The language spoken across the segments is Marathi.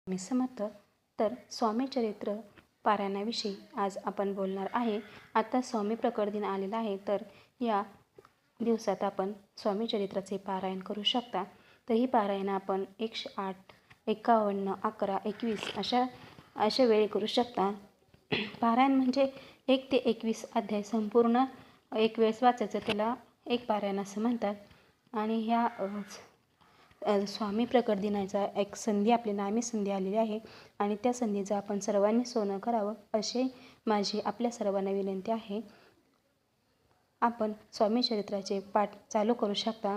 मी समर्थ. तर स्वामी चरित्र पारायणाविषयी आज आपण बोलणार आहे. आता स्वामी प्रकट दिन आलेला आहे, तर या दिवसात आपण स्वामी चरित्राचे पारायण करू शकता. तर ही पारायण आपण 108, 51, 11, 21 अशा वेळी करू शकता. पारायण म्हणजे 1 ते 21 अध्याय संपूर्ण एक वेळेस वाचायचं, त्याला एक पारायण असं म्हणतात. आणि ह्या स्वामी प्रकट दिनाचा एक संधी आपली नामी संधी आलेली आहे आणि त्या संधीचं आपण सर्वांनी सोनं करावं अशी माझी आपल्या सर्वांना विनंती आहे. आपण स्वामी चरित्राचे पाठ चालू करू शकता.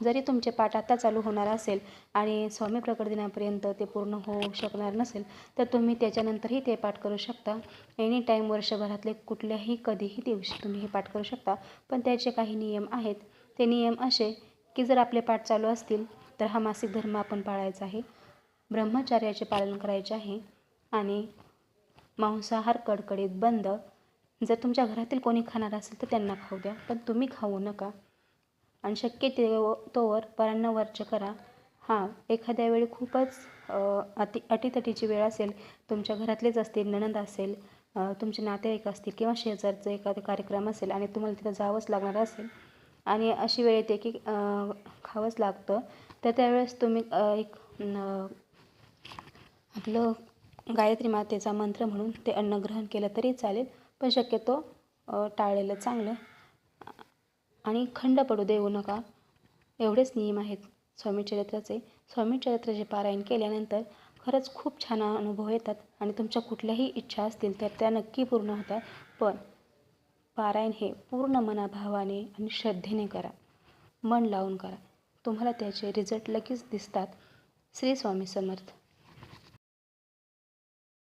जरी तुमचे पाठ आता चालू होणार असेल आणि स्वामी प्रकट दिनापर्यंत ते पूर्ण होऊ शकणार नसेल, तर तुम्ही त्याच्यानंतरही ते पाठ करू शकता. एनी टाईम वर्षभरातले कुठल्याही कधीही दिवशी तुम्ही हे पाठ करू शकता. पण त्याचे काही नियम आहेत. ते नियम असे की जर आपले पाठ चालू असतील तर हा मासिक धर्म आपण पाळायचा आहे, ब्रह्मचर्याचे पालन करायचे आहे आणि मांसाहार कडकडीत बंद. जर तुमच्या घरातील कोणी खाणार असेल तर त्यांना खाऊ द्या, पण तुम्ही खाऊ नका. आणि शक्य तोवर परान्न करा. हां, एखाद्या वेळी खूपच अटीतटीची वेळ असेल, तुमच्या घरातलेच असतील, नणंद असेल, तुमचे नातेवाईक असतील किंवा शेजारचा एखादा कार्यक्रम असेल आणि तुम्हाला तिथं जावंच लागणार असेल आणि अशी वेळ येते की खावंच लागतं, तर त्यावेळेस तुम्ही आपलं गायत्री मातेचा मंत्र म्हणून ते अन्न ग्रहण केलं तरी चालेल, पण शक्यतो टाळलेलं चांगलं. आणि खंड पडू देऊ नका. एवढेच नियम आहेत स्वामी चरित्राचे. स्वामी चरित्राचे पारायण केल्यानंतर खरंच खूप छान अनुभव येतात आणि तुमच्या कुठल्याही इच्छा असतील तर त्या नक्की पूर्ण होतात. पण पारायण हे पूर्ण मनाभावाने आणि श्रद्धेने करा, मन लावून करा. तुम्हाला त्याचे रिझल्ट लगेच दिसतात. श्री स्वामी समर्थ.